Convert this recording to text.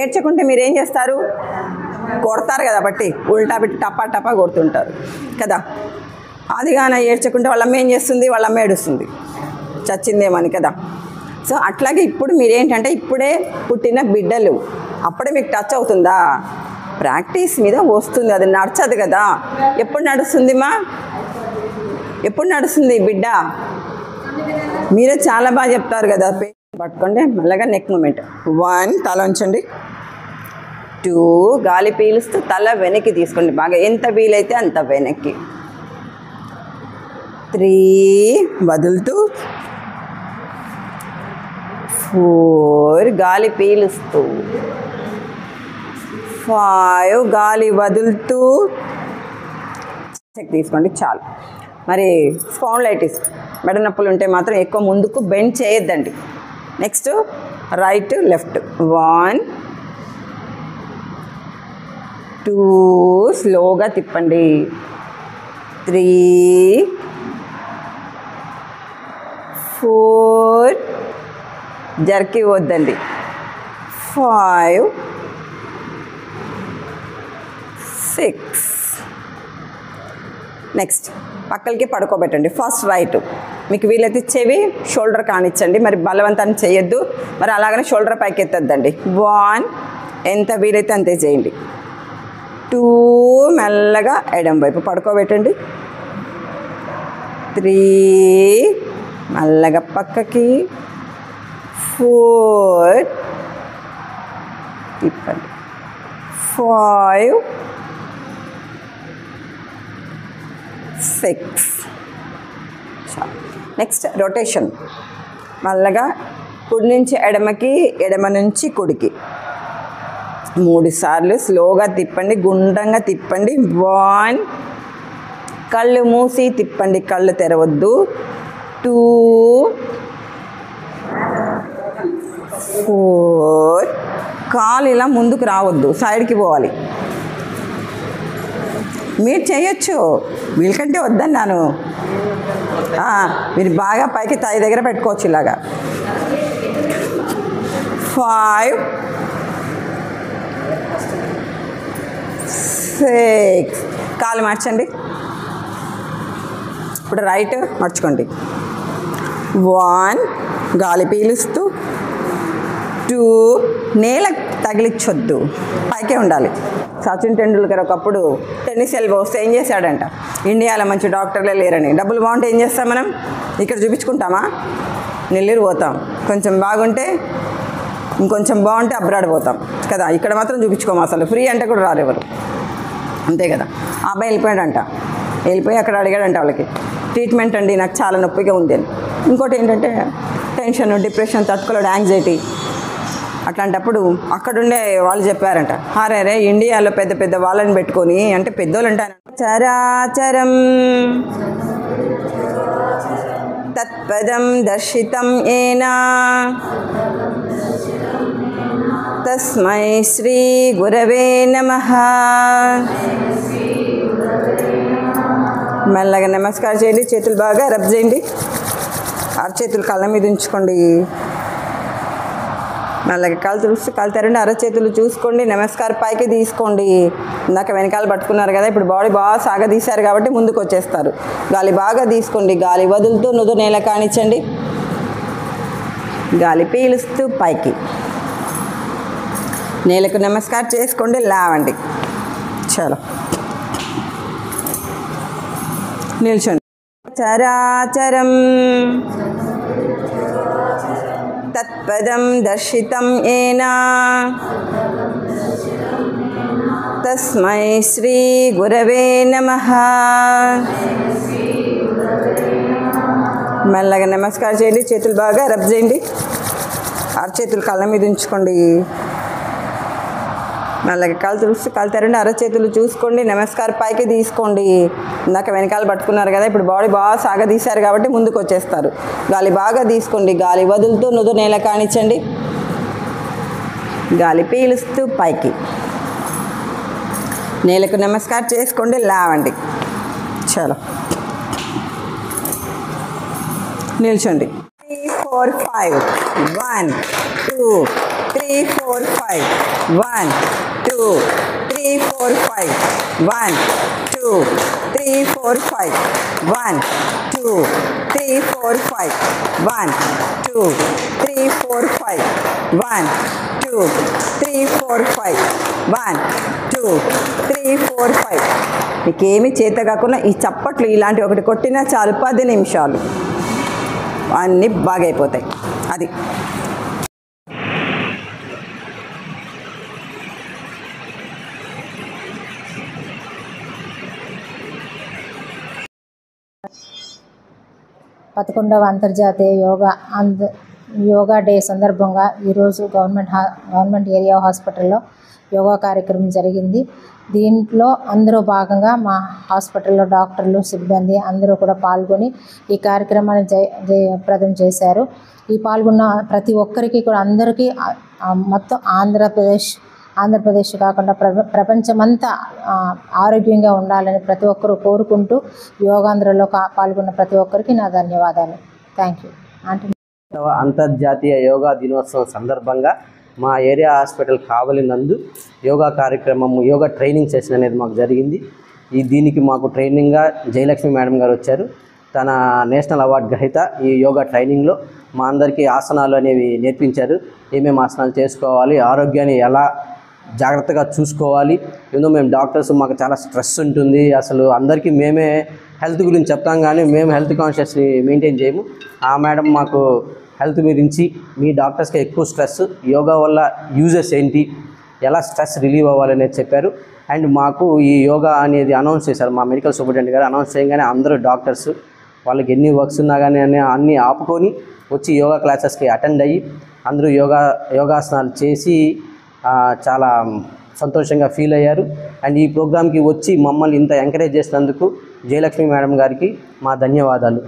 ఏడ్చకుంటే మీరు ఏం చేస్తారు? కొడతారు కదా, బట్టి ఉల్టా పెట్టి టపా టపా కొడుతుంటారు కదా. అది కానీ ఏడ్చకుంటే వాళ్ళ అమ్మ ఏం చేస్తుంది? వాళ్ళ అమ్మ ఏడుస్తుంది, చచ్చిందేమని కదా. సో అట్లాగే ఇప్పుడు మీరేంటంటే ఇప్పుడే పుట్టిన బిడ్డలు, అప్పుడే మీకు టచ్ అవుతుందా? ప్రాక్టీస్ మీద వస్తుంది, అది నడచదు కదా. ఎప్పుడు నడుస్తుంది మా? ఎప్పుడు నడుస్తుంది బిడ్డ? మీరే చాలా బాగా చెప్తారు కదా. పట్టుకోండి మెల్లగా, నెక్ మూమెంట్. 1 తల ఉంచండి. 2 గాలి పీలుస్తూ తల వెనక్కి తీసుకోండి బాగా, ఎంత వీలైతే అంత వెనక్కి. 3 వదులుతూ. 4 గాలి పీలుస్తూ. 5 గాలి వదులుతూ తీసుకోండి, చాలు. మరి స్పాండిలైటిస్ మెడ నొప్పులు ఉంటే మాత్రం ఎక్కువ ముందుకు బెండ్ చేయొద్దండి. Next right left. 1 2 స్లోగా తిప్పండి. 3 4 జర్కి వద్దండి. 5 6. నెక్స్ట్ పక్కలకి పడుకోబెట్టండి. ఫస్ట్ రైట్, మీకు వీలైతే చెవి షోల్డర్ కానిచ్చండి, మరి బలవంతాన్ని చేయొద్దు. మరి అలాగనే షోల్డర్ పైకి ఎత్తద్దండి. 1 ఎంత వీలైతే అంతే చేయండి. 2 మెల్లగా ఎడం వైపు పడుకోబెట్టండి. 3 మెల్లగా పక్కకి. 4 తిప్పండి. 5 6. నెక్స్ట్ రొటేషన్, మళ్ళగా కుడి నుంచి ఎడమకి, ఎడమ నుంచి కుడికి 3 సార్లు స్లోగా తిప్పండి, గుండ్రంగా తిప్పండి. 1 కళ్ళు మూసి తిప్పండి, కళ్ళు తెరవద్దు. 2 4 కాలు ఇలా ముందుకు రావద్దు, సైడ్కి పోవాలి. మీరు చేయొచ్చు, వీళ్ళకంటే వద్దన్నాను. మీరు బాగా పైకి తాయి దగ్గర పెట్టుకోవచ్చు ఇలాగా. 5 6 కాలు మార్చండి. ఇప్పుడు రైట్ మార్చుకోండి. 1 గాలి పీలుస్తూ. 2 నేల తగిలించొద్దు, పైకే ఉండాలి. సచిన్ టెండూల్కర్ ఒకప్పుడు టెన్నిస్ ఎల్బో వస్తే ఏం చేశాడంట? ఇండియాలో మంచి డాక్టర్లే లేరని, డబ్బులు బాగుంటే ఏం చేస్తాం మనం? ఇక్కడ చూపించుకుంటామా? నెల్లూరు పోతాం, కొంచెం బాగుంటే ఇంకొంచెం బాగుంటే అబ్రాడ్ పోతాం కదా. ఇక్కడ మాత్రం చూపించుకోము, అసలు ఫ్రీ అంటే కూడా రారు ఎవరు, అంతే కదా. ఆ అబ్బాయి వెళ్ళిపోయాడంట, వెళ్ళిపోయి అక్కడ అడిగాడంట వాళ్ళకి, ట్రీట్మెంట్ అండి నాకు చాలా నొప్పిగా ఉంది అని. ఇంకోటి ఏంటంటే టెన్షన్, డిప్రెషన్ తట్టుకోలేడు, యాంగ్జైటీ. అట్లాంటప్పుడు అక్కడుండే వాళ్ళు చెప్పారంట, రే ఇండియాలో పెద్ద పెద్ద వాళ్ళని పెట్టుకొని, అంటే పెద్దోళ్ళు అంటారు, చరాచరం తత్పదం దర్శితం ఏనా తస్మై శ్రీ గురవే నమః. మెల్లగా నమస్కారం చేయండి, చేతులు బాగా రబ్ చేయండి, అరచేతులు కళ్ళ మీద ఉంచుకోండి. మెల్లగా కాలు తుడిచి కాలు తెరండి, అరచేతులు చూసుకోండి, నమస్కారం పైకి తీసుకోండి. ఇందాక వెనకాల పట్టుకున్నారు కదా, ఇప్పుడు బాడీ బాగా సాగదీశారు కాబట్టి ముందుకు వచ్చేస్తారు. గాలి బాగా తీసుకోండి, గాలి వదులుతూ నుదు నేల కానిచ్చండి. గాలి పీలుస్తూ పైకి, నేలకు నమస్కారం చేసుకోండి, లేవండి. చలో నిల్చోండి. చరాచరం తత్పదం దర్శితం ఏనా తస్మై శ్రీ గురవే నమః. మెల్లగా నమస్కారం చేయండి, చేతులు బాగా రబ్ చేయండి, అరచేతులు కళ్ళ మీద ఉంచుకోండి. మెల్లగా కాలు తుడిచి కాలు తెరండి, అరచేతులు చూసుకోండి, నమస్కారం పైకి తీసుకోండి. ఇందాక వెనకాల పట్టుకున్నారు కదా, ఇప్పుడు బాడీ బాగా సాగదీశారు కాబట్టి ముందుకు వచ్చేస్తారు. గాలి బాగా తీసుకోండి, గాలి వదులుతూ నుదు నేల కానిచ్చండి. గాలి పీలుస్తూ పైకి, నేలకు నమస్కారం చేసుకోండి, లేవండి. చలో నిల్చోండి. 3 4 5 1 2 3 4 5 1 2 3 4 5 1 2 3 4 5 1 2 3 4 5 1 2 3 4 5 1 2 3 4 5 1 2 3 4 5. మీకేమీ చేత కాకుండా ఈ చప్పట్లు ఇలాంటి ఒకటి కొట్టినా చాలు 10 నిమిషాలు అన్నీ బాగైపోతాయి. అది పదకొండవ అంతర్జాతీయ యోగా డే సందర్భంగా ఈరోజు గవర్నమెంట్ ఏరియా హాస్పిటల్లో యోగా కార్యక్రమం జరిగింది. దీంట్లో అందరూ భాగంగా మా హాస్పిటల్లో డాక్టర్లు, సిబ్బంది అందరూ కూడా పాల్గొని ఈ కార్యక్రమాన్ని జయప్రదం చేశారు. ఈ పాల్గొన్న ప్రతి ఒక్కరికి కూడా అందరికీ మొత్తం ఆంధ్రప్రదేశ్ కాకుండా ప్రపంచమంతా ఆరోగ్యంగా ఉండాలని ప్రతి ఒక్కరూ కోరుకుంటూ యోగాంధ్రలో పాల్గొన్న ప్రతి ఒక్కరికి నా ధన్యవాదాలు. Thank you. అంతర్జాతీయ యోగా దినోత్సవం సందర్భంగా మా ఏరియా హాస్పిటల్ కావలి నందు యోగా యోగా ట్రైనింగ్ సెషన్ అనేది మాకు జరిగింది. దీనికి మాకు ట్రైనింగ్గా జయలక్ష్మి మేడం గారు వచ్చారు. తన నేషనల్ అవార్డు గ్రహీత. ఈ యోగా ట్రైనింగ్లో మా అందరికీ ఆసనాలు అనేవి నేర్పించారు. ఏమేమి ఆసనాలు చేసుకోవాలి, ఆరోగ్యాన్ని ఎలా జాగ్రత్తగా చూసుకోవాలి. ఎందుకంటే మేము డాక్టర్స్, మాకు చాలా స్ట్రెస్ ఉంటుంది. అసలు అందరికీ మేమే హెల్త్ గురించి చెప్తాం కానీ మేము హెల్త్ కాన్షియస్ని మెయింటైన్ చేయము. ఆ మేడం మాకు హెల్త్ గురించి, మీ డాక్టర్స్కి ఎక్కువ స్ట్రెస్, యోగా వల్ల యూజెస్ ఏంటి, ఎలా స్ట్రెస్ రిలీవ్ అవ్వాలనేది చెప్పారు. అండ్ మాకు ఈ యోగా అనేది అనౌన్స్ చేశారు. మా మెడికల్ సూపరింటెండెంట్ గారు అనౌన్స్ చేయగానే అందరూ డాక్టర్స్ వాళ్ళకి ఎన్ని వర్క్స్ ఉన్నా కానీ అన్నీ ఆపుకొని వచ్చి యోగా క్లాసెస్కి అటెండ్ అయ్యి అందరూ యోగాసనాలు చేసి చాలా సంతోషంగా ఫీల్ అయ్యారు. అండ్ ఈ ప్రోగ్రామ్కి వచ్చి మమ్మల్ని ఇంత ఎంకరేజ్ చేసినందుకు జయలక్ష్మి మేడం గారికి మా ధన్యవాదాలు.